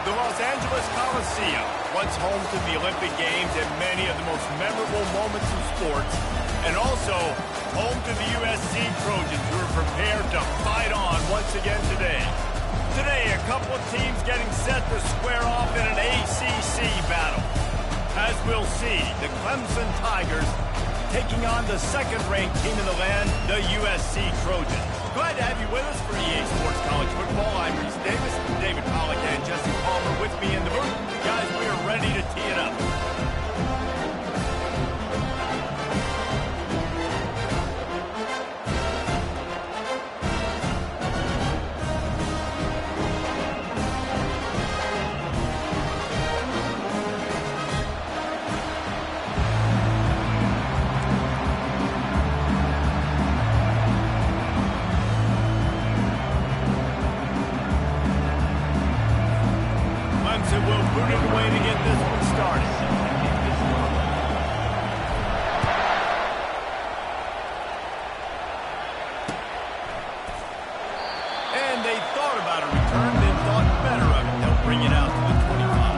The Los Angeles Coliseum, once home to the Olympic Games and many of the most memorable moments in sports, and also home to the USC Trojans, who are prepared to fight on once again today. Today, a couple of teams getting set to square off in an ACC battle. As we'll see, the Clemson Tigers taking on the second-ranked team in the land, the USC Trojans. Glad to have you with us for EA Sports College Football. I'm Reese Davis, David Pollack, and Jesse Palmer with me in the booth. Guys, we are ready to tee it up. Will boot it away to get this one started. And they thought about a return, then thought better of it. They'll bring it out to the 25.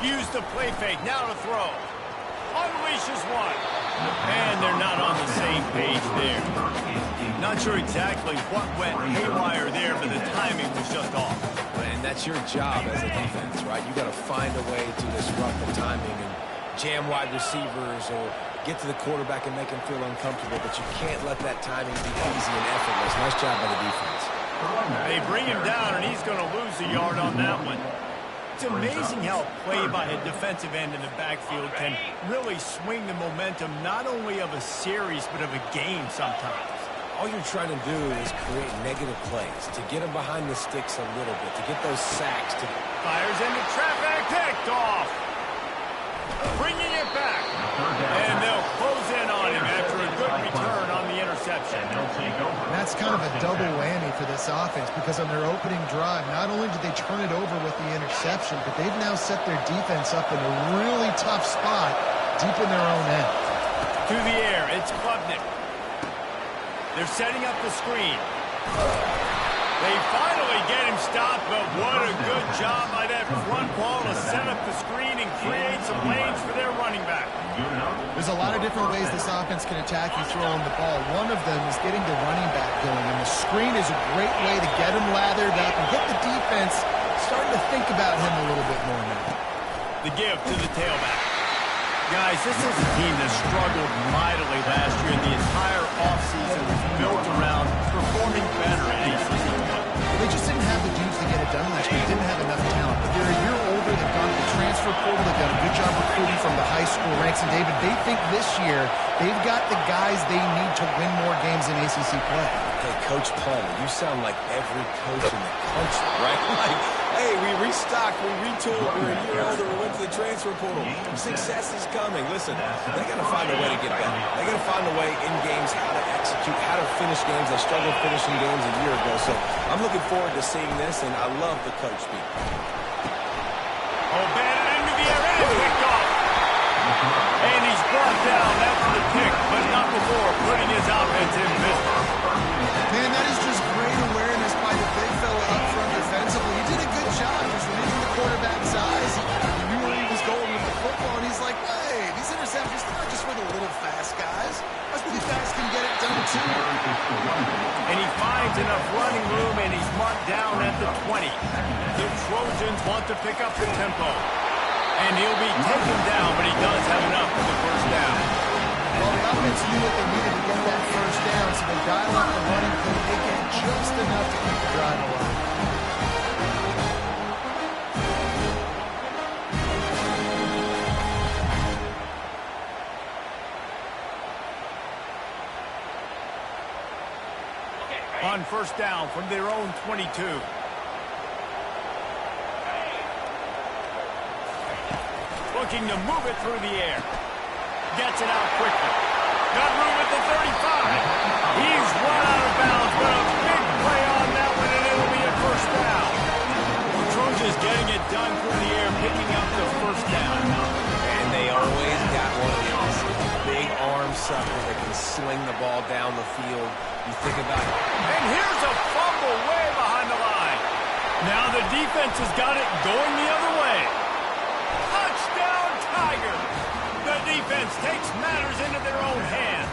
Use the play fake, now to throw. Unleashes one. And they're not on the same page there. Not sure exactly what went haywire there, but the timing was just off. And that's your job as a defense, right? You got to find a way to disrupt the timing and jam wide receivers or get to the quarterback and make him feel uncomfortable, but you can't let that timing be easy and effortless. Nice job by the defense. They bring him down, and he's going to lose a yard on that one. It's amazing how a play by a defensive end in the backfield can really swing the momentum not only of a series but of a game sometimes. All you're trying to do is create negative plays, to get them behind the sticks a little bit, to get those sacks. Fires into traffic, picked off. Bringing it back. And they'll close in on him after a good return on the interception. That's kind of a double whammy for this offense because on their opening drive, not only did they turn it over with the interception, but they've now set their defense up in a really tough spot deep in their own end. To the air, it's Klubnik. They're setting up the screen. They finally get him stopped, but what a good job by that front ball to set up the screen and create some lanes for their running back. There's a lot of different ways this offense can attack you throwing the ball. One of them is getting the running back going, and the screen is a great way to get him lathered up and get the defense starting to think about him a little bit more now. The give to the tailback. Guys, this is a team that struggled mightily last year, and the entire offseason was built around performing better at ACC. They just didn't have the dudes to get it done last year. They didn't have enough talent. But they're a year older. They've gone to the transfer portal. They've done a good job recruiting from the high school ranks. And, David, they think this year they've got the guys they need to win more games in ACC play. Hey, Coach Palmer, you sound like every coach in the country, right? Like, hey, we restocked, we retooled, we're a year older, we went to the transfer portal. Success is coming. Listen, they got to find a way to get better. They got to find a way in games how to execute, how to finish games. They struggled finishing games a year ago. So I'm looking forward to seeing this, and I love the coach speak. Oh, batted into the air, and it's picked off. And he's brought down after the pick, but not before putting his offense in business. Man, that is just great awareness by the big fella up front defensively. He did a good job just reading the quarterback's eyes. He knew where he was going with the football, and he's like, hey, these interceptions, they're not just for the little fast guys. That's what these guys can get it done too. And he finds enough running room, and he's marked down at the 20. The Trojans want to pick up the tempo. And he'll be taken down, but he does have enough for the first down. Well, the offense knew what they needed to get that first down, so they dial up the running play. They get just enough to keep the drive alive. On first down from their own 22. Looking to move it through the air. Gets it out quickly. Got room at the 35. He's run out of bounds, but a big play on that one, and it'll be a first down. Trojans getting it done through the air, picking up the first down. And they always got one of these big arm suckers that can sling the ball down the field. You think about it. And here's a fumble way behind the line. Now the defense has got it going the other way. Touchdown, Tiger! The defense takes matters into their own hands.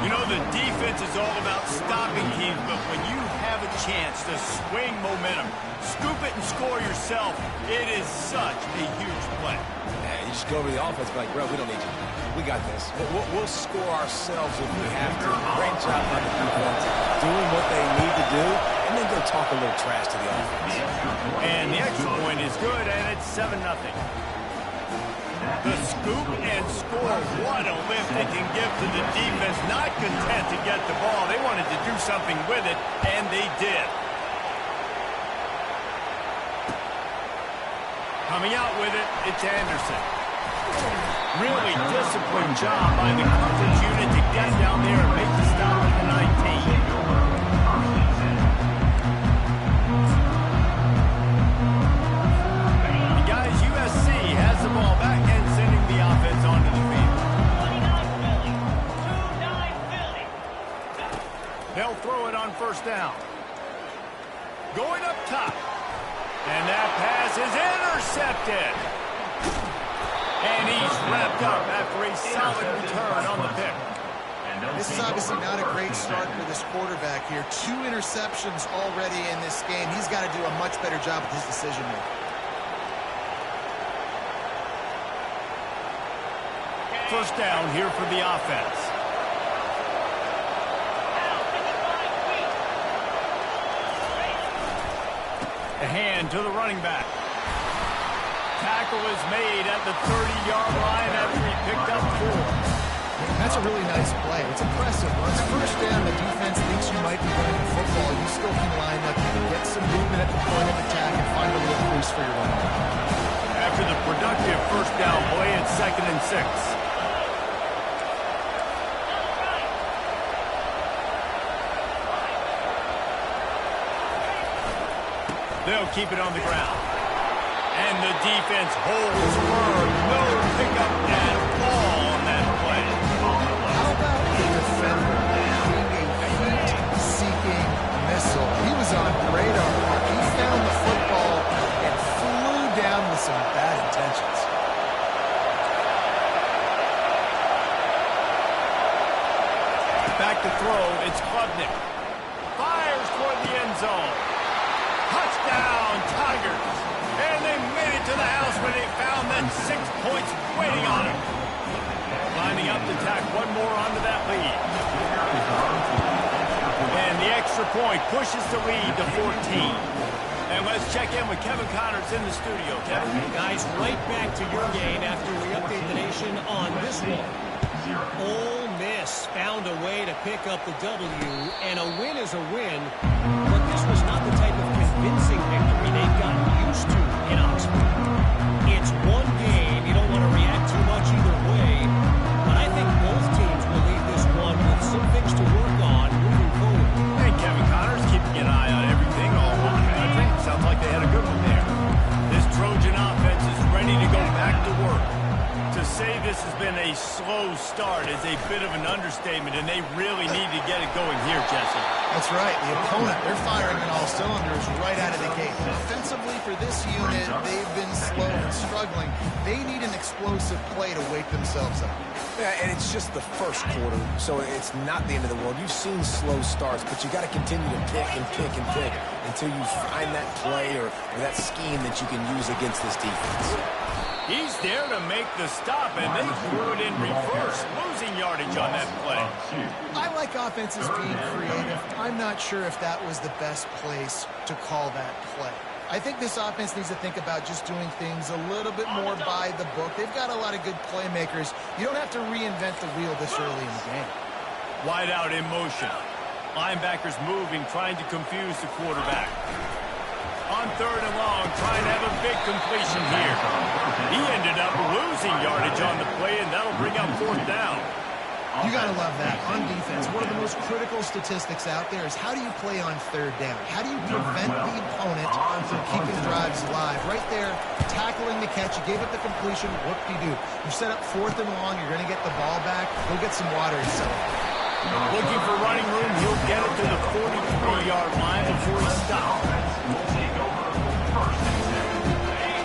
You know, the defense is all about stopping teams, but when you have a chance to swing momentum, scoop it and score yourself, it is such a huge play. Yeah, you just go over the offense, be like, bro, we don't need you. We got this. We'll score ourselves if we have to. Great job by the defense, doing what they need to do, and then go talk a little trash to the offense. And the extra point is good, and it's 7-0. The scoop and score, what a lift they can give to the defense. Not content to get the ball. They wanted to do something with it, and they did. Coming out with it, it's Anderson. Really disciplined job by the coverage unit to get down there and make the stop at the 19. The guys, USC has the ball back and sending the offense onto the field. They'll throw it on first down. Going up top. And that pass is intercepted. And he's wrapped up after a solid return on the pick. This is obviously not a great start for this quarterback here. 2 interceptions already in this game. He's got to do a much better job with his decision making. First down here for the offense. A hand to the running back. Tackle is made at the 30-yard line after he picked up 4. That's a really nice play. It's impressive. Once first down, the defense thinks you might be running the football. You still can line up, you can get some movement at the point of attack and find a little crease for your running back. After the productive first down play, it's 2nd and 6. They'll keep it on the ground. And the defense holds firm. No pickup at all on that play. How about the defender being a heat-seeking missile? He was on radar. He found the football and flew down with some bad intentions. Back to throw, it's Klubnik. Fires toward the end zone. Touchdown, Tigers. And they made it to the house when they found that 6 points waiting on them. Lining up to tack one more onto that lead. And the extra point pushes the lead to 14. And let's check in with Kevin Connors in the studio. Kevin? Guys, right back to your game after we update the nation on this one. Ole Miss found a way to pick up the W, and a win is a win, but this was not the type of convincing victory they've gotten used to in Oxford. It's one game. You don't want to react too much either way, but I think both teams will leave this one with some things to work on moving forward. And Kevin Connors keeping an eye on everything all over the country. Sounds like they had a good one there. This Trojan offense is ready to go back to work. To say this has been a slow start is a bit of an understatement, and they really need to get it going here, Jesse. That's right. The opponent, they're firing on all cylinders right out of the gate. Offensively for this unit, they've been slow and struggling. They need an explosive play to wake themselves up. Yeah, and it's just the first quarter, so it's not the end of the world. You've seen slow starts, but you got to continue to pick and pick and pick until you find that play or that scheme that you can use against this defense. He's there to make the stop, and they threw it in reverse, losing yardage on that play. I like offenses being creative. I'm not sure if that was the best place to call that play. I think this offense needs to think about just doing things a little bit more by the book. They've got a lot of good playmakers. You don't have to reinvent the wheel this early in the game. Wide out in motion. Linebackers moving, trying to confuse the quarterback. On 3rd and long, trying to have a big completion here. He ended up losing yardage on the play, and that'll bring up 4th down. You got to love that. On defense, one of the most critical statistics out there is how do you play on 3rd down? How do you prevent the opponent from keeping drives alive? Right there, tackling the catch. You gave up the completion. Whoop-de-doo. You set up 4th and long. You're going to get the ball back. Go get some water and settle. Looking for running room. He'll get it to the 43-yard line before he stops.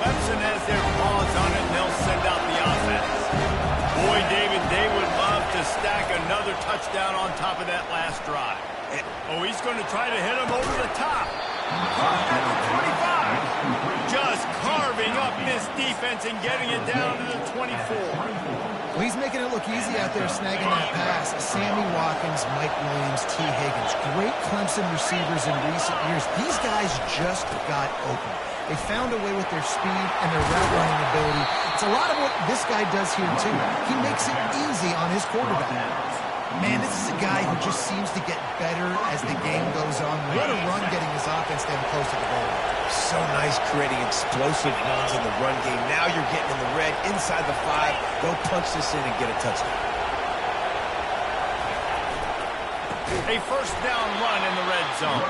Clemson has their paws on it, and they'll send out the offense. Boy, David, they would love to stack another touchdown on top of that last drive. Oh, he's going to try to hit him over the top. Caught at the 25. Just carving up this defense and getting it down to the 24. Well, he's making it look easy out there snagging that pass. Sammy Watkins, Mike Williams, T. Higgins. Great Clemson receivers in recent years. These guys just got open. They found a way with their speed and their route running ability. It's a lot of what this guy does here, too. He makes it easy on his quarterback. Man, this is a guy who just seems to get better as the game goes on. What a run getting his offense down close to the goal. So nice creating explosive runs in the run game. Now you're getting in the red, inside the 5. Go punch this in and get a touchdown. A 1st down run in the red zone.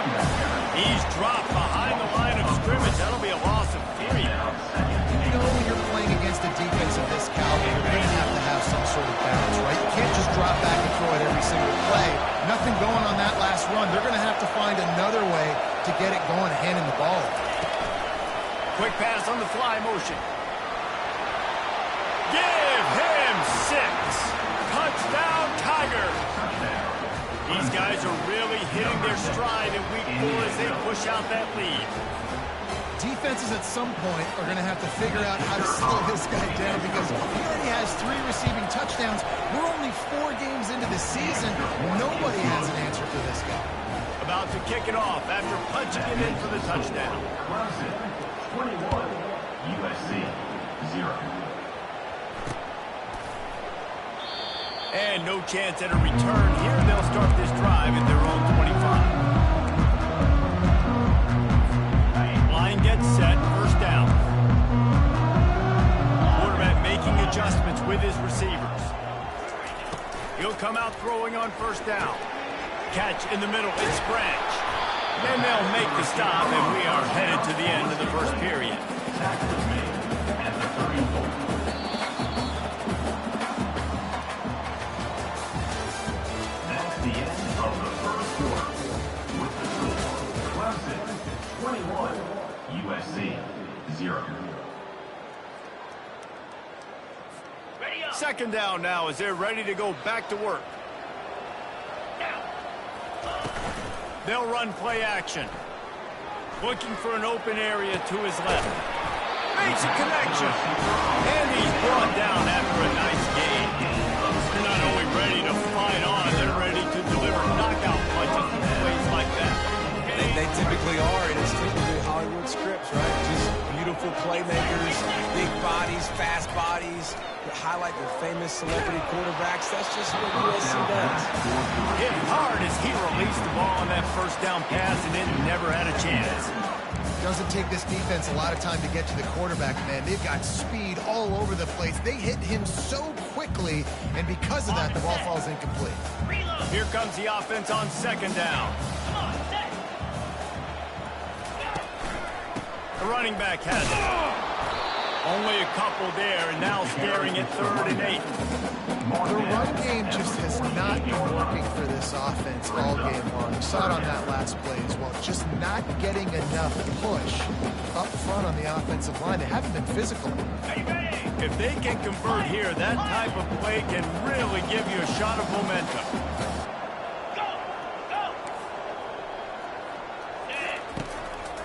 He's dropped behind the line of scrimmage. That'll be a loss of 3. You know, when you're playing against a defense of this caliber, you're going to have some sort of balance, right? You can't just drop back and throw it every single play. Nothing going on that last run. They're going to have to find another way to get it going, handing the ball. Quick pass on the fly motion. Give him 6. Touchdown, Tigers. These guys are really hitting their stride in week 4 as they push out that lead. Defenses at some point are going to have to figure out how to slow this guy down because he already has 3 receiving touchdowns. We're only 4 games into the season. Nobody has an answer for this guy. About to kick it off after punching it in for the touchdown. 21, USC 0. And no chance at a return here. They'll start this drive at their own 25. Line gets set. 1st down. Quarterback making adjustments with his receivers. He'll come out throwing on 1st down. Catch in the middle. It's Branch. Then they'll make the stop, and we are headed to the end of the 1st period. Tackles made at the 34. That's the end of the 1st quarter. With the score, Clemson 21, USC 0. 2nd down now as they're ready to go back to work. They'll run play action. Looking for an open area to his left. Makes a connection. And he's brought down after a nice game. They're not only ready to fight on, they're ready to deliver knockout punches from plays like that. They typically are, and it's typically Hollywood scripts, right? Just beautiful playmakers, big bodies, fast bodies, that highlight the famous celebrity quarterbacks. That's just what USC does. Hit hard as he released the ball on that 1st down pass, and it never had a chance. Doesn't take this defense a lot of time to get to the quarterback, man. They've got speed all over the place. They hit him so quickly, and because of that, the ball falls incomplete. Here comes the offense on 2nd down. The running back has it. Only a couple there, and now staring at 3rd and 8. The run game just has not been working for this offense all game long. You saw it on that last play as well. Just not getting enough push up front on the offensive line. They haven't been physical. If they can convert here, that type of play can really give you a shot of momentum.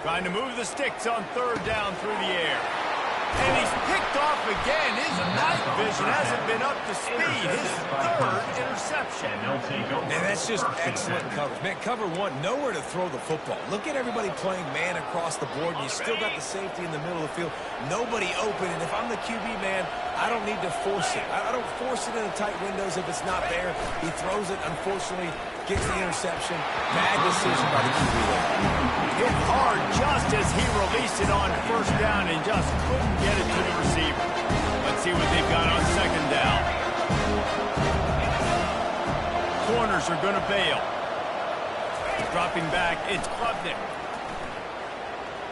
Trying to move the sticks on 3rd down through the air. And he's picked off again. His night vision hasn't been up to speed. His 3rd interception. And that's just excellent coverage. Man, cover 1, nowhere to throw the football. Look at everybody playing man across the board, and you still got the safety in the middle of the field. Nobody open, and if I'm the QB, man, I don't need to force it. I don't force it in the tight windows if it's not there. He throws it, unfortunately, gets the interception. Bad decision by the QB there. Hit hard just as he released it on 1st down and just couldn't get it to the receiver. Let's see what they've got on 2nd down. Corners are going to bail. Dropping back, it's Klubnik.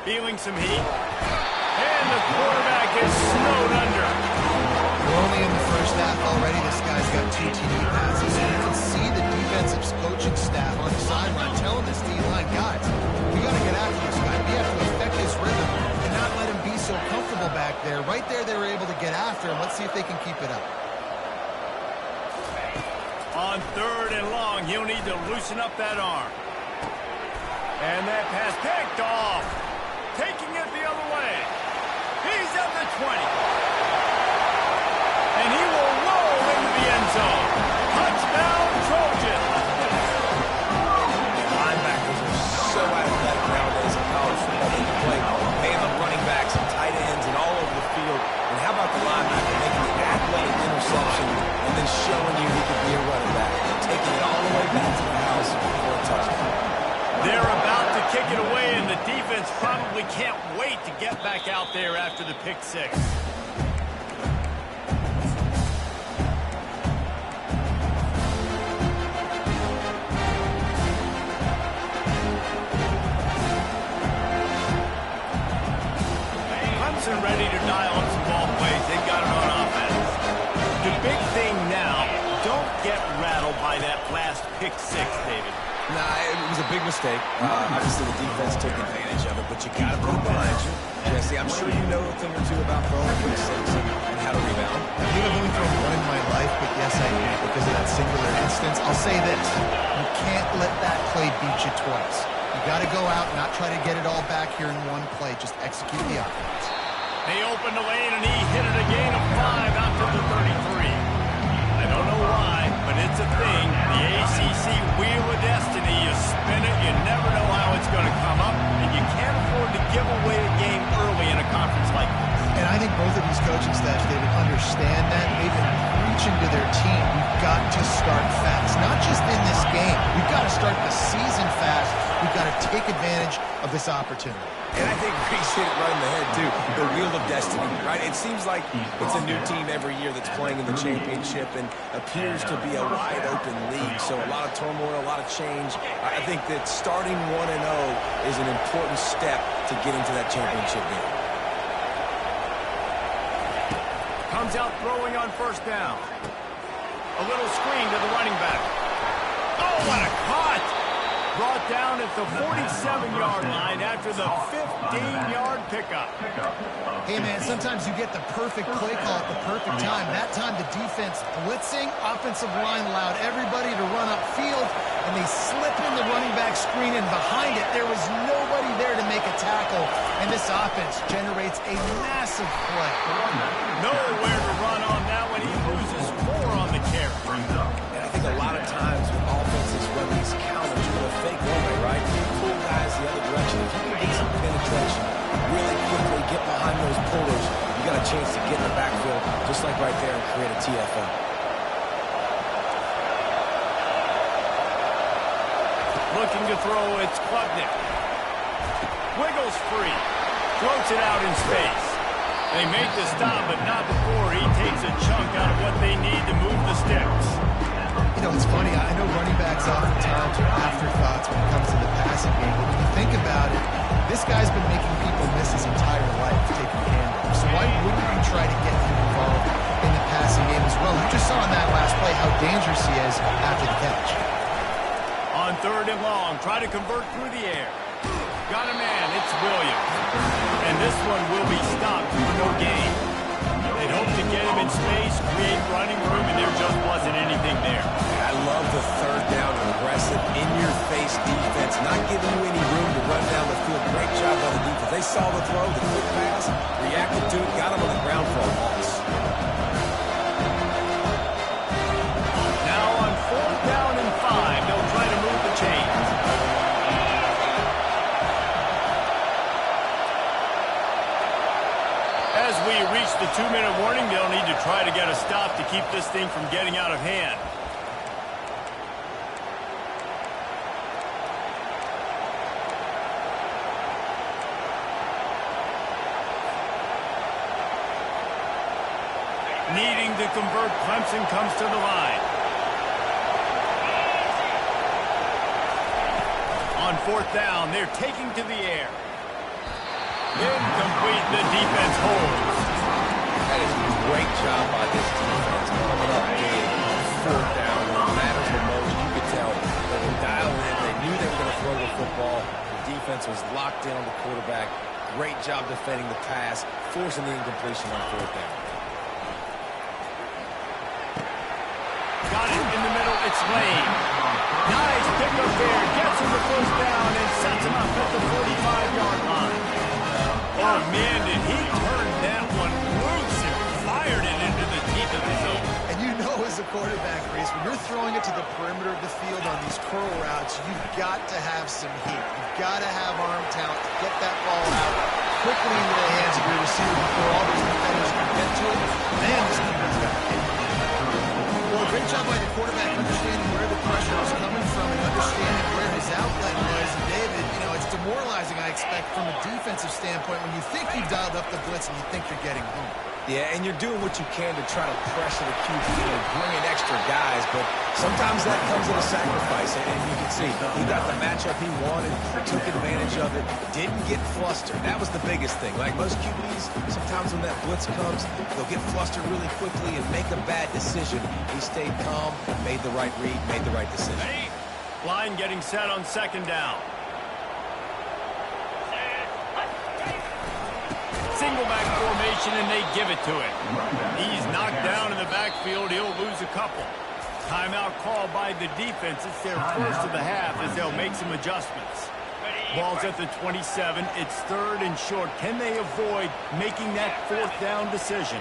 Feeling some heat. And the quarterback is snowed under. We're only in the 1st half already. This guy's got 2 TD passes. And you can see the defensive coaching staff on the sideline telling this D-line, guys, we got to get after this guy. We have to affect his rhythm and not let him be so comfortable back there. Right there, they were able to get after him. Let's see if they can keep it up. On 3rd and long, he'll need to loosen up that arm. And that pass picked off. Taking it the other way. He's at the 20. And he will roll into the end zone. Touchdown, Trojan. Linebackers are so athletic nowadays in college football. They can play man on running backs and tight ends and all over the field. And how about the linebacker making the athletic interception and then showing you he could be a running back, taking it all the way back to the house for a touchdown. They're about to kick it away, and the defense probably can't wait to get back out there after the pick 6. Clemson ready to dial up some ball plays. They've got it on offense. The big thing now, don't get rattled by that last pick 6, David. Nah, it was a big mistake. Obviously, the defense took advantage of it, but you got to put it behind you. Jesse, I'm sure you know a thing or two about throwing pick 6 and how to rebound. I think I've only thrown one in my life, but yes, I do because of that singular instance. I'll say this. You can't let that play beat you twice. You got to go out and not try to get it all back here in one play. Just execute the offense. They opened the lane, and he hit it a gain of 5 out to the 33. I don't know why, but it's a thing. The ACC Wheel of Destiny, you spin it, you never know how it's going to come up, and you can't afford to give away a game early in a conference like this. And I think both of these coaching staffs, David, understand that. They've been preaching to their team, we've got to start fast. Not just in this game. We've got to start the season fast. We've got to take advantage of this opportunity. And I think Reese hit it right in the head, too. The Wheel of Destiny, right? It seems like it's a new team every year that's playing in the championship and appears to be a wide-open league. So a lot of turmoil, a lot of change. I think that starting 1-0 is an important step to get into that championship game. Comes out throwing on 1st down. A little screen to the running back. Oh, what a cut! Brought down at the 47-yard line after the 15-yard pickup. Hey, man, sometimes you get the perfect play call at the perfect time. That time the defense blitzing, offensive line allowed everybody to run upfield, and they slip in the running back screen, and behind it there was nobody there to make a tackle, and this offense generates a massive play. Nowhere to run on that one. He loses 4 on the carry. And I think a lot of times when offenses run these counters with a fake one-way, right? Pull guys the other direction. If you can get some penetration really quickly, get behind those pullers, you got a chance to get in the backfield just like right there and create a TFL. Looking to throw, it's Klubnik. Wiggles free. Floats it out in space. They make the stop, but not before he takes a chunk out of what they need to move the sticks. You know, it's funny. I know running backs oftentimes are afterthoughts when it comes to the passing game. But when you think about it, this guy's been making people miss his entire life taking handoffs. So why wouldn't On 3rd and long, try to convert through the air. Got a man, it's Williams. And this one will be stopped for no gain. They'd hope to get him in space, create running room, and there just wasn't anything there. I love the 3rd down aggressive, in-your-face defense, not giving you any room to run down the field. Great job by the defense. They saw the throw, the quick pass, reacted to it, got him on the ground for a loss. Now on 4th down and 5, they'll try to move the chains. As we reach the 2-minute warning, they'll need to try to get a stop to keep this thing from getting out of hand. Needing to convert, Clemson comes to the line. On 4th down, they're taking to the air. Incomplete, the defense holds. That is a great job by this defense. Coming up big, 4th down, what matters the most. You could tell they were dialed in. They knew they were going to throw the football. The defense was locked in on the quarterback. Great job defending the pass, forcing the incompletion on 4th down. Got it in the middle, it's Lane. Nice pickup there, gets him the 1st down and sets him up at the 45-yard line. Oh, man, did he turn that one loose and fired it into the deep of the zone. And you know as a quarterback, Reese, when you're throwing it to the perimeter of the field on these curl routes, you've got to have some heat. You've got to have arm talent to get that ball out quickly into the hands of your receiver before all those defenders can get to it. Man, this defense got hit. Well, great job by the quarterback understanding where the pressure was coming from and understanding where his outlet was. And David, you know, it's demoralizing, I expect, from a defensive standpoint when you think you've dialed up the blitz and you think you're getting home. Yeah, and you're doing what you can to try to pressure the QB and bring in extra guys, but sometimes that comes at a sacrifice, and you can see he got the matchup he wanted, took advantage of it, didn't get flustered. That was the biggest thing. Like most QBs, sometimes when that blitz comes, they'll get flustered really quickly and make a bad decision. He stayed calm, made the right read, made the right decision. Line getting set on 2nd down. Single back formation, and they give it to him. He's knocked down in the backfield. He'll lose a couple. Timeout called by the defense. It's their first of the half as they'll make some adjustments. Ball's at the 27. It's 3rd and short. Can they avoid making that 4th down decision?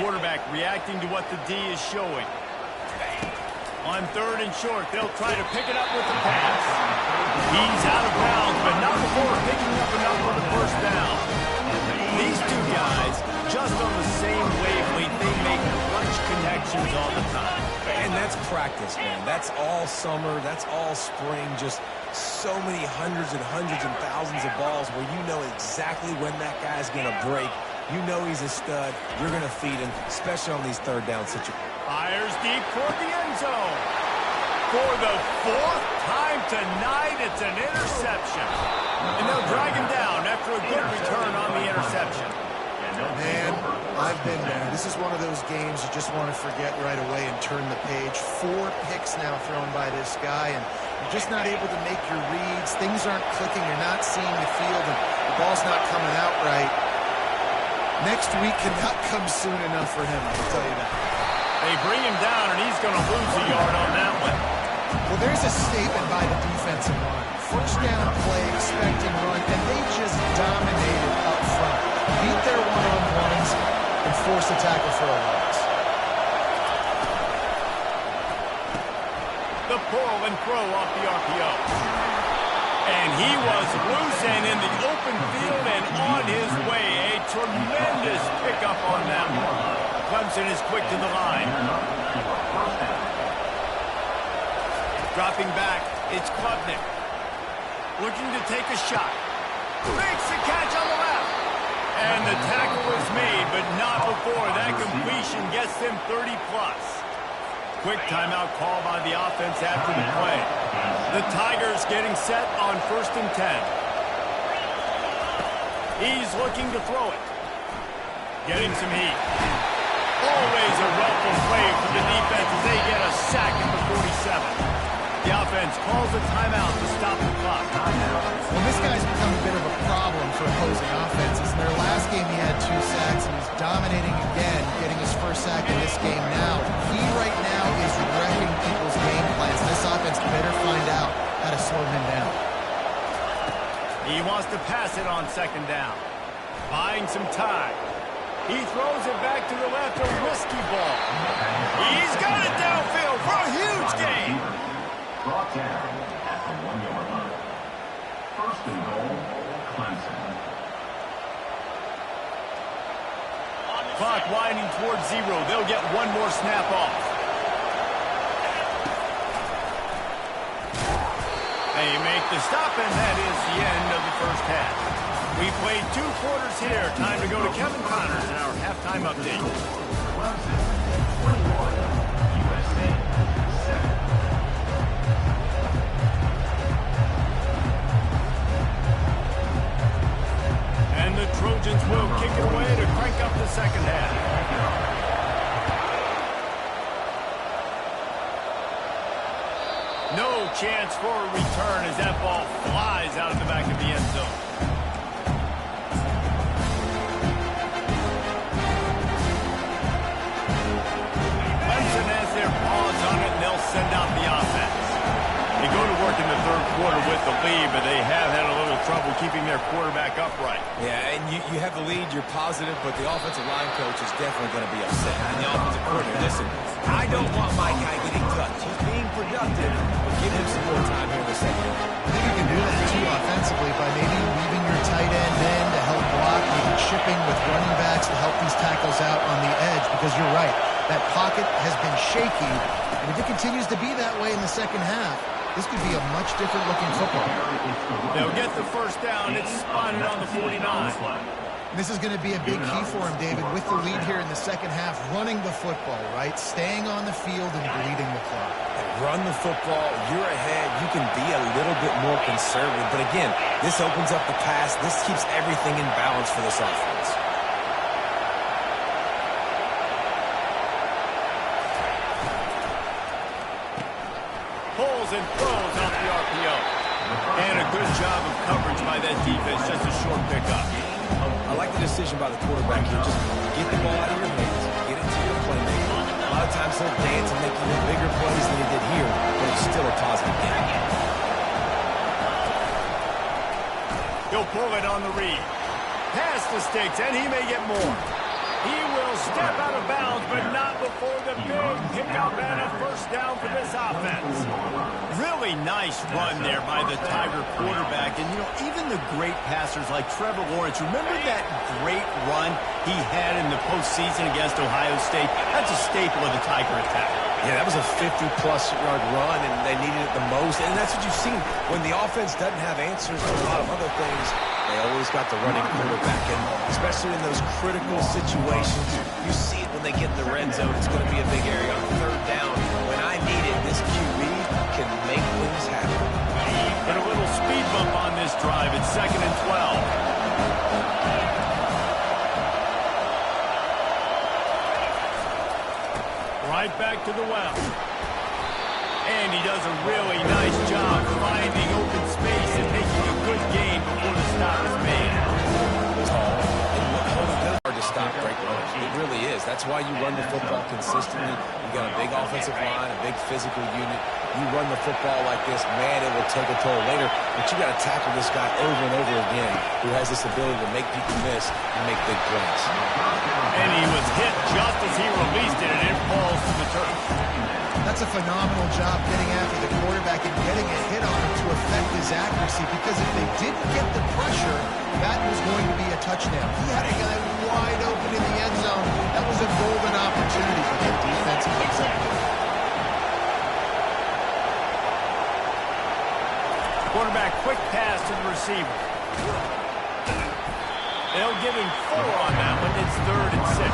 Quarterback reacting to what the D is showing. On 3rd and short, they'll try to pick it up with the pass. He's out of bounds, but not before picking up enough for the 1st down. These two guys, just on the same wavelength, they make clutch connections all the time. And that's practice, man. That's all summer. That's all spring. Just so many hundreds and thousands of balls where you know exactly when that guy's going to break. You know he's a stud. You're going to feed him, especially on these 3rd down situations. Fires deep toward the end zone. For the 4th time tonight, it's an interception. And they'll drag him down after a good return on the interception. Man, I've been there. This is one of those games you just want to forget right away and turn the page. 4 picks now thrown by this guy, and you're just not able to make your reads. Things aren't clicking. You're not seeing the field, and the ball's not coming out right. Next week cannot come soon enough for him, I can tell you that. They bring him down, and he's going to lose a yard on that one. Well, there's a statement by the defensive line. 1st down play, expecting run, and they just dominated up front. Beat their one-on-ones and force a tackle for a loss. The pull and throw off the RPO. And he was loose and in the open field and on his way. A tremendous pickup on that one. Clemson is quick to the line. Dropping back, it's Klubnik. Looking to take a shot. Makes the catch on the left. And the tackle was made, but not before. That completion gets them 30-plus. Quick timeout call by the offense after the play. The Tigers getting set on 1st and 10. He's looking to throw it. Getting some heat. Always a welcome play for the defense as they get a sack at the 47. The offense calls a timeout to stop the clock. Well, this guy's become a bit of a problem for opposing offenses. In their last game, he had 2 sacks, and he's dominating again, getting his first sack in this game now. He right now is wrecking people's game plans. This offense better find out how to slow him down. He wants to pass it on second down. Buying some time. He throws it back to the left, a risky ball. He's got it downfield for a huge gain. Brought down at the 1-yard line. First and goal, Clemson. Clock winding towards 0. They'll get one more snap off. They make the stop, and that is the end of the first half. We played 2 quarters here. Time to go to Kevin Connors in our halftime update. Clemson, 21. USC, 7. And the Trojans will kick it away to crank up the second half. No chance for a return as that ball flies out of the back of the end zone. Clemson has their paws on it, and they'll send out the offense. They go to work in the third quarter with the lead, but they have had a little trouble keeping their quarterback upright. Yeah, and you have the lead, you're positive, but the offensive line coach is definitely going to be upset. And the offensive coordinator, listen, I don't want my guy getting touched. He's being productive, but give him some more time here in the second. I think you can do that, too, offensively by maybe leaving your tight end in to help block, maybe chipping with running backs to help these tackles out on the edge, because you're right. That pocket has been shaky, and if it continues to be that way in the second half, this could be a much different looking football. They'll get the first down. It's spotted on the 49. This is going to be a big key for him, David, with the lead here in the second half, running the football, right? Staying on the field and bleeding the clock. Run the football, you're ahead, you can be a little bit more conservative. But again, this opens up the pass. This keeps everything in balance for this offense. Pulls and throws off the RPO. And a good job of coverage by that defense. Just a short pickup. I like the decision by the quarterback here. Just get the ball out of your hands. Get it to your playmaker. A lot of times he'll dance and make even bigger plays than he did here, but it's still a positive game. He'll pull it on the read. Pass the sticks, and he may get more. He will step out of bounds, but not before the big pickup and a first down for this offense. Really nice run there by the Tiger quarterback. And, you know, even the great passers like Trevor Lawrence, remember that great run he had in the postseason against Ohio State? That's a staple of the Tiger attack. Yeah, that was a 50-plus yard run, and they needed it the most. And that's what you've seen. When the offense doesn't have answers for a lot of other things, they always got the running quarterback. And especially in those critical situations, you see it when they get in the red zone. It's going to be a big area on third down. When I need it, this QB can make things happen. Put a little speed bump on this drive. It's 2nd and 12. Right back to the well. And he does a really nice job finding open space and making a good gain before the stop is made. Hard to stop break runs. It really is. That's why you run the football consistently. You got a big offensive line, a big physical unit. You run the football like this, man, it will take a toll later. But you got to tackle this guy over and over again who has this ability to make people miss and make big plays. And he was hit just as he released it, and it falls to the turf. That's a phenomenal job getting after the quarterback and getting a hit on him to affect his accuracy, because if they didn't get the pressure, that was going to be a touchdown. He had a guy wide open in the end zone. That was a golden opportunity, but the defense comes up with it. Quarterback quick pass to the receiver. They'll give him 4 on that one. It's 3rd and 6.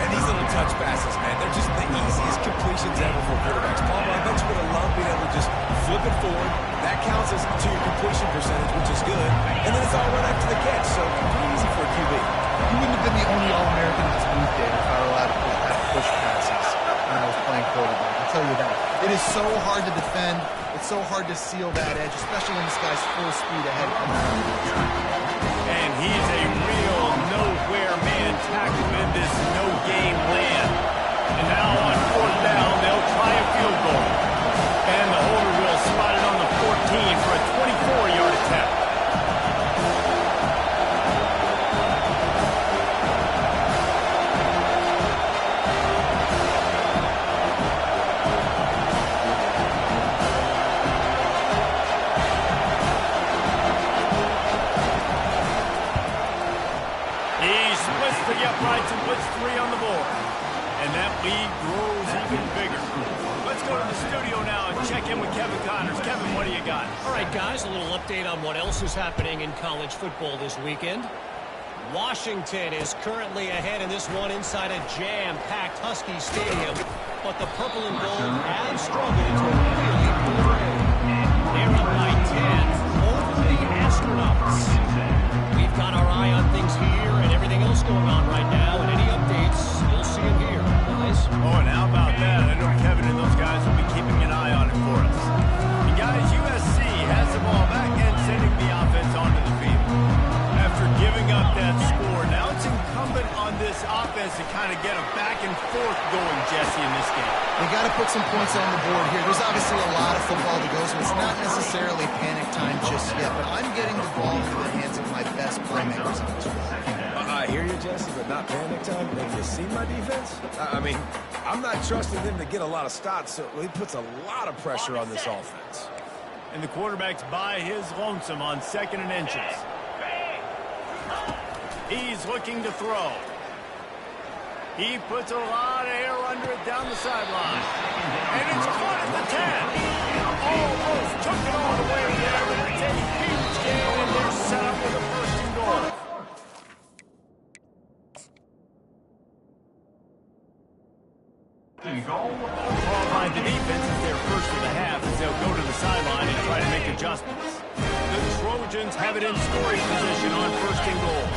And these little touch passes, man, they're just the easiest completions ever for quarterbacks. Palmer, I bet you would have loved being able to just flip it forward. That counts as to your completion percentage, which is good. And then it's all right after the catch, so pretty easy for a QB. He wouldn't have been the only All-American in this booth, David Carlisle. so hard to defend. It's so hard to seal that edge, especially when this guy's full speed ahead coming out. And he's a real nowhere man tackling in this no-game land. And now on 4th down, they'll try a field goal. And the holder will spot it on the 14 for a 24-yard attempt. The uprights and puts 3 on the board. And that lead grows even bigger. Let's go to the studio now and check in with Kevin Connors. Kevin, what do you got? All right, guys, a little update on what else is happening in college football this weekend. Washington is currently ahead in this one inside a jam-packed Husky Stadium. But the purple and gold have struggled to really pull away. They're up by 10 over the Astronauts. We've got our eye on things here and everything else going on right now, and any updates, you'll see them here, guys. Oh, and how about that? I know Kevin and those guys will be keeping an eye on it for us. And guys, USC has the ball back and sending the offense onto the field. After giving up that score, now it's incumbent on this offense to kind of get a back and forth going, Jesse, in this game. They got to put some points on the board here. There's obviously a lot of football to go, so it's not necessarily panic time just yet, but I'm getting the ball into the hands of my best playmakers on this one. I hear you, Jesse, but not panic time. Have you seen my defense? I mean, I'm not trusting them to get a lot of stops, so he puts a lot of pressure on this offense. And the quarterback's by his lonesome on 2nd and inches. He's looking to throw. He puts a lot of air under it down the sideline. And it's caught at the 10. Almost took it all the way there, but it's a huge gain, and they're set up with a 1st and goal. Ball by the defense is their first of the half as they'll go to the sideline and try to make adjustments. The Trojans have it in scoring position on 1st and goal.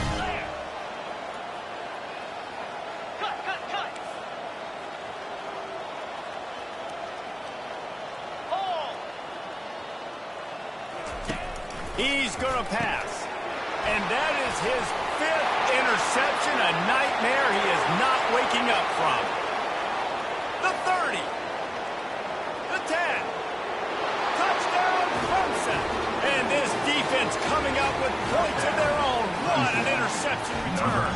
He's going to pass. And that is his 5th interception, a nightmare he is not waking up from. The 30. The 10. Touchdown, Clemson. And this defense coming up with points of their own. What an interception return.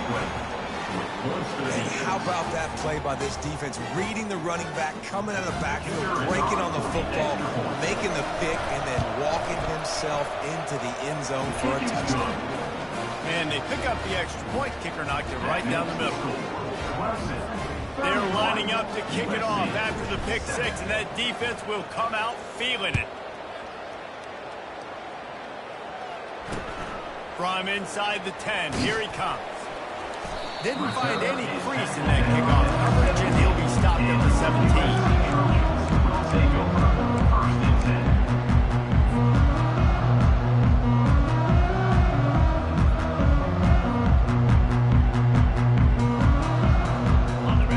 Hey, how about that play by this defense? Reading the running back, coming out of the backfield, breaking on the football, making the pick, and then walking himself into the end zone for a touchdown. And they pick up the extra point. Kicker knocked it right down the middle. They're lining up to kick it off after the pick 6, and that defense will come out feeling it. From inside the 10, here he comes. Didn't find any crease in that kickoff coverage, and he'll be stopped at the 17. Take over 1st and 10.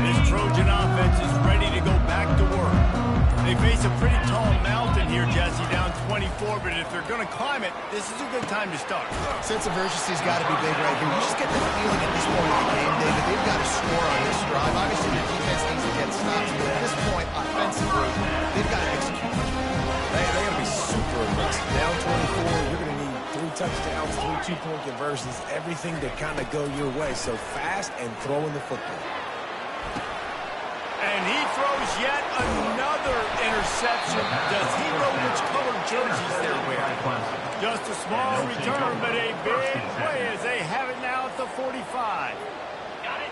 This Trojan offense is ready to go back to work. They face a pretty tall mountain here, Jesse, down 24, but if they're going to climb it, this is a good time to start. Sense of urgency's got to be big right here. You just get the feeling at this point of the game, David, they've got to score on this drive. Obviously, the defense needs to get stops, but at this point, offensively, they've got to execute. They got to be super aggressive. Down 24, you're going to need 3 touchdowns, 3 2-point conversions, everything to kind of go your way. So fast and throwing the football. And he throws yet another interception. Does he know which color jerseys they're wearing? Just a small return, but a big play as they have it now at the 45.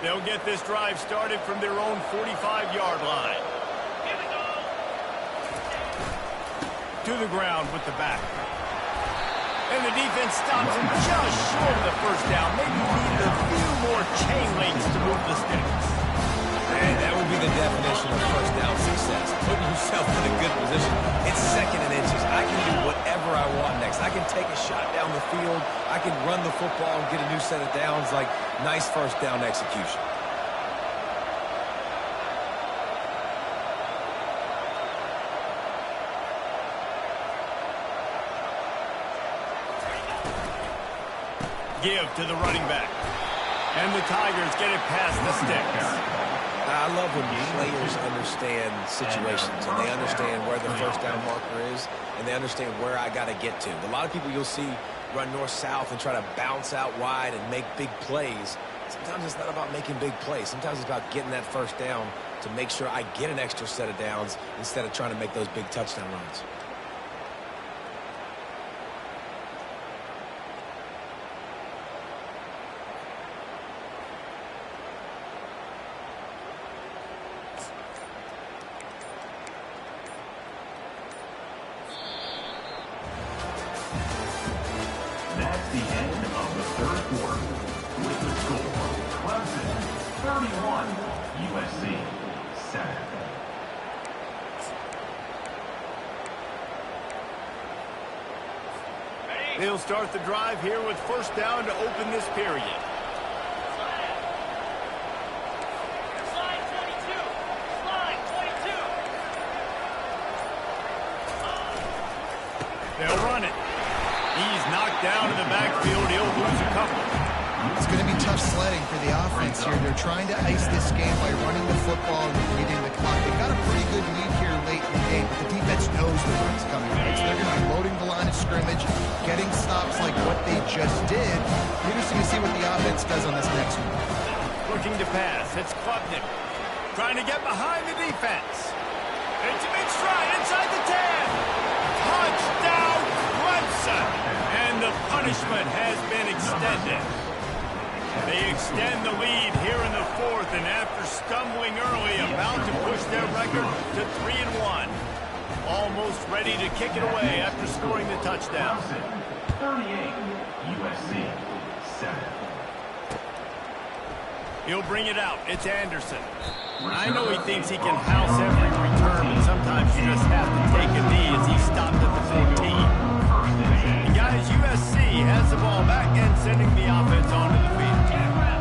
They'll get this drive started from their own 45-yard line. To the ground with the back. And the defense stops him just short of the 1st down. Maybe needed a few more chain links to move the sticks. And that would be the definition of 1st down success. Putting yourself in a good position. It's 2nd and inches. I can do whatever I want next. I can take a shot down the field. I can run the football and get a new set of downs. Like, nice 1st down execution. give to the running back. And the Tigers get it past the sticks. I love when players understand situations and they understand where the first down marker is and they understand where I got to get to. A lot of people you'll see run north-south and try to bounce out wide and make big plays. Sometimes it's not about making big plays. Sometimes it's about getting that first down to make sure I get an extra set of downs instead of trying to make those big touchdown runs. That's the end of the third quarter. With the score, Clemson 31, USC 7. They'll start the drive here with first down to open this period. They'll run it. He's knocked down in the backfield. He'll lose a couple. It's going to be tough sledding for the offense here. They're trying to ice this game by running the football and reading the clock. They've got a pretty good lead here late in the game, but the defense knows the run's coming. Right? So they're going to be loading the line of scrimmage, getting stops like what they just did. Interesting to see what the offense does on this next one. Looking to pass. It's Klubnik. Trying to get behind the defense. It's a big stride inside the 10. Touchdown, Clemson. And the punishment has been extended. They extend the lead here in the fourth, and after stumbling early, about to push their record to 3-1. Almost ready to kick it away after scoring the touchdown. Clemson 38, USC 7. He'll bring it out. It's Anderson. I know he thinks he can house every return, but sometimes you just have to take a knee as he stopped at the 14. And guys, USC has the ball back and sending the offense onto the field.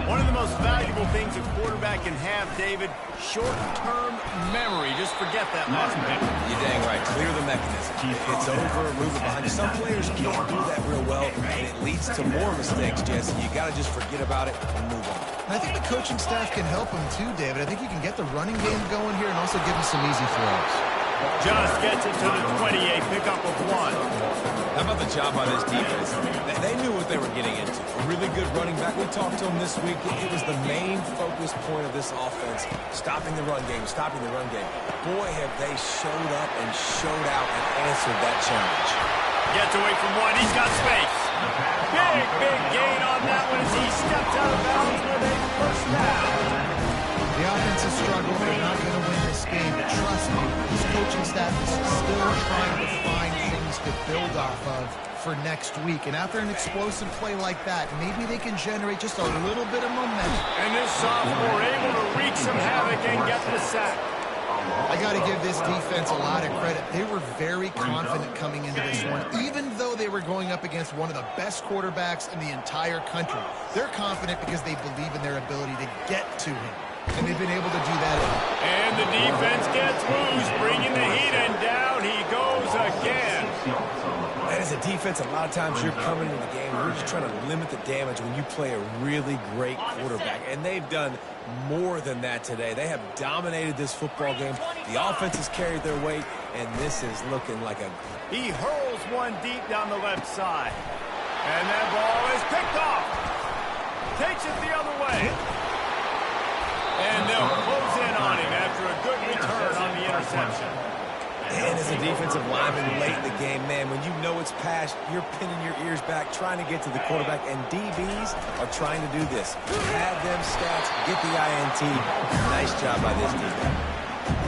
One of the most valuable things a quarterback can have, David, short-term memory. Just forget that last pick. You're dang right. Clear the mechanism. It's over, move it behind. Some players can't do that real well, and it leads to more mistakes, Jesse. You got to just forget about it and move on. And I think the coaching staff can help him too, David. I think you can get the running game going here and also give him some easy throws. Just gets it to the 28, pickup of 1. How about the job by this defense? They knew what they were getting into. A really good running back. We talked to him this week. It was the main focus point of this offense. Stopping the run game, stopping the run game. Boy, have they showed up and showed out and answered that challenge. Gets away from 1. He's got space. Big gain on that one as he steps out of bounds with a first down. The offense has struggled. They're not going to win this game. But trust me, this coaching staff is still trying to find things to build off of for next week. And after an explosive play like that, maybe they can generate just a little bit of momentum. And this sophomore able to wreak some havoc and get the sack. I got to give this defense a lot of credit. They were very confident coming into this one, even though they were going up against one of the best quarterbacks in the entire country. They're confident because they believe in their ability to get to him. And they've been able to do that. And the defense gets loose, bringing the heat, and down he goes again. And as a defense, a lot of times you're coming into the game, you're just trying to limit the damage when you play a really great quarterback. And they've done more than that today. They have dominated this football game. The offense has carried their weight, and this is looking like a... He hurls one deep down the left side. And that ball is picked off. Takes it the other way. And they'll close in on him after a good return on the interception. And as a defensive lineman late in the game, man, when you know it's past, you're pinning your ears back, trying to get to the quarterback, and DBs are trying to do this. Have them stats, get the INT. Nice job by this defense.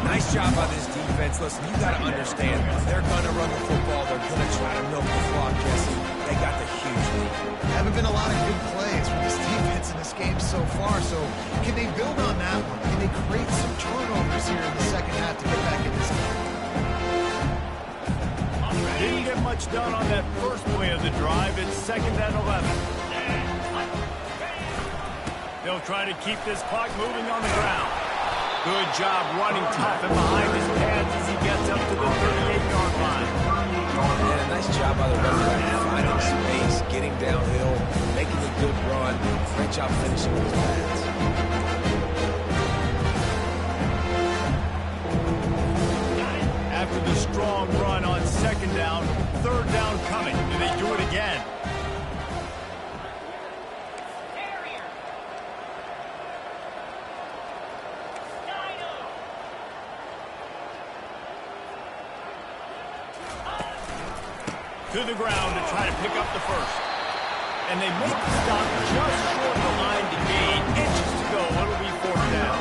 Nice job by this defense. Listen, you got to understand, they're going to run the football. They're going to try to milk the clock, Jesse. They got the huge lead. There haven't been a lot of good plays from this defense in this game so far, so can they build on that one? Can they create some turnovers here in the second half to get back in this game? Didn't get much done on that first play of the drive. It's second and 11. They'll try to keep this clock moving on the ground. Good job running tough and behind his pads as he gets up to the 38-yard line. And a nice job by the running back finding space, getting downhill, making the good run. Great job finishing with his pads. After the strong run on second down, third down coming. Do they do it again? To the ground to try to pick up the first. And they make the stop just short of the line to gain. Inches to go. It'll be fourth down.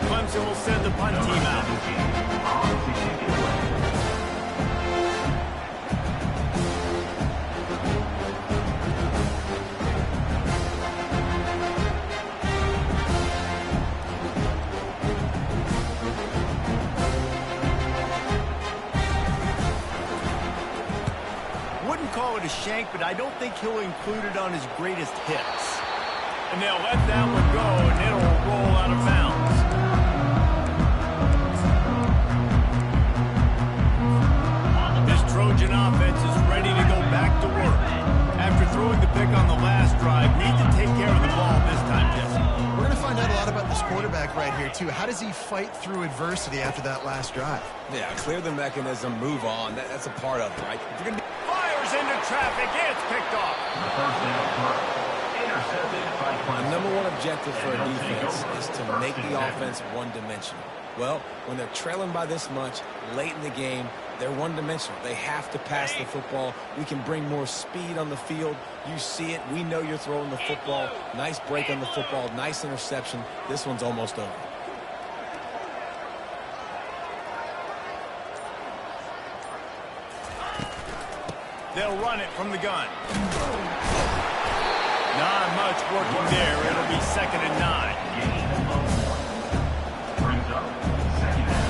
Clemson will send the punt team out. Call it a shank, but I don't think he'll include it on his greatest hits. And they'll let that one go, and it'll roll out of bounds. This Trojan offense is ready to go back to work. After throwing the pick on the last drive, need to take care of the ball this time, Jesse. We're going to find out a lot about this quarterback right here, too. How does he fight through adversity after that last drive? Yeah, clear the mechanism, move on. That's a part of it, right? If you're gonna be Into traffic, it's picked off. The first down throw. Intercepted by Clemson. The number one objective for a defense is to make the offense one-dimensional. Well, when they're trailing by this much, late in the game, they're one-dimensional. They have to pass the football. We can bring more speed on the field. You see it. We know you're throwing the football. Nice break on the football. Nice interception. This one's almost over. They'll run it from the gun. Not much working there. It'll be 2nd and 9. Brings up second down.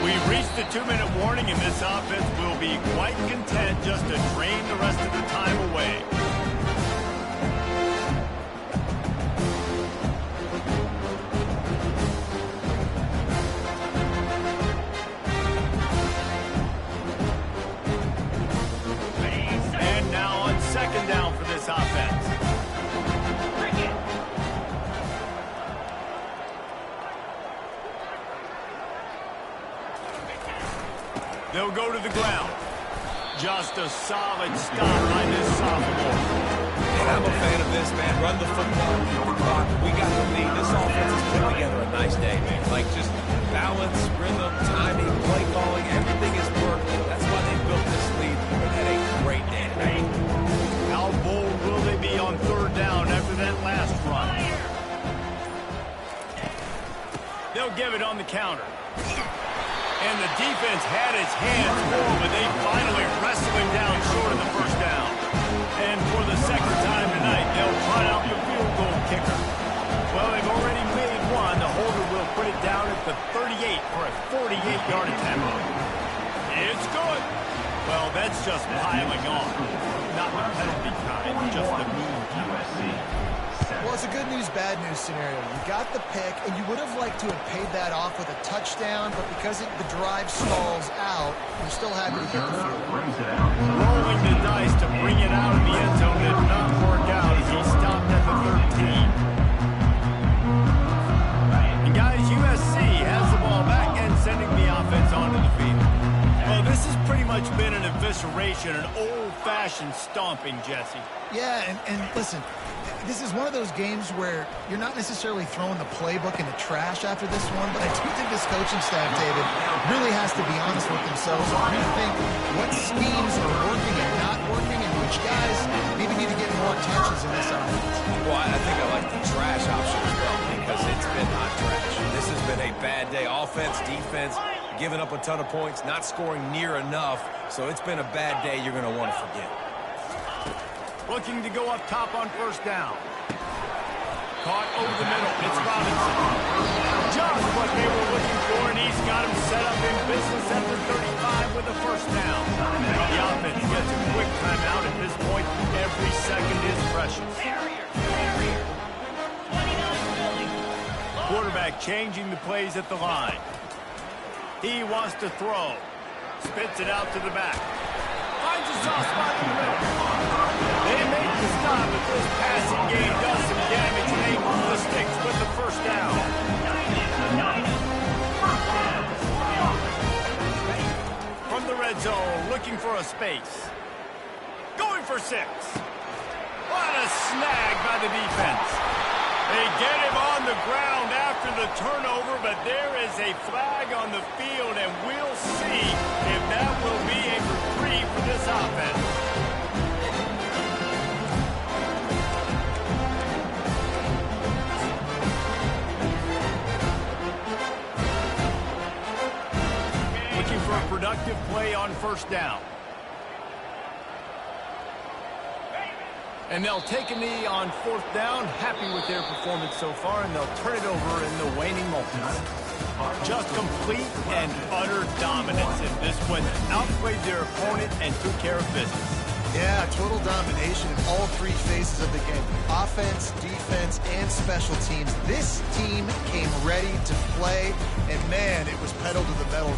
We've reached the 2-minute warning, and this offense will be quite content just to drain the rest of the time away. Second down for this offense. They'll go to the ground. Just a solid stop by this sophomore. And I'm a fan of this, man. Run the football. We got the lead. This offense has put together a nice day, man. Like just balance, rhythm, timing, play calling, everything has worked. That's why they built this lead. They've had a great day today. How bold will they be on third down after that last run? They'll give it on the counter. And the defense had its hands full, but they finally wrestle him down short of the first down. And for the second time tonight, they'll try out the field goal kicker. Well, they've already made one. The holder will put it down at the 38 for a 48-yard attempt. It's good. Well, that's just piling on. Not the penalty kind, just the move. USC. Well, it's a good news, bad news scenario. You got the pick, and you would have liked to have paid that off with a touchdown, but because the drive stalls out, you're still happy to get the field. Rolling the dice to bring it out of the end zone did not work out as he stopped at the 13. And guys, USC has the ball back and sending the offense onto the field. Well, this has pretty much been an evisceration, an old-fashioned stomping, Jesse. Yeah, and listen, this is one of those games where you're not necessarily throwing the playbook in the trash after this one, but I do think this coaching staff, David, really has to be honest with themselves and rethink what schemes are working and not working and which guys maybe need to get more touches in this offense. Well, I think I like the trash option as well because it's been hot trash. This has been a bad day. Offense, defense, giving up a ton of points, not scoring near enough. So it's been a bad day you're going to want to forget. Looking to go up top on first down. Caught over the middle. It's Robinson. Just what they were looking for, and he's got him set up in business at the 35 with the first down. The offense gets a quick timeout at this point. Every second is precious. quarterback changing the plays at the line. He wants to throw. Spits it out to the back. Finds a soft spot in the middle. They make the stop, but this passing game does some damage, and they move the sticks with the first down. From the red zone, looking for a space. Going for 6. What a snag by the defense. They get him on the ground after the turnover, but there is a flag on the field, and we'll see if that will be a reprieve for this offense. Looking for a productive play on first down. And they'll take a knee on 4th down, happy with their performance so far, and they'll turn it over in the waning moments. Just complete and utter dominance in this one. Outplayed their opponent and took care of business. Yeah, total domination in all 3 phases of the game. Offense, defense, and special teams. This team came ready to play, and man, it was pedal to the metal.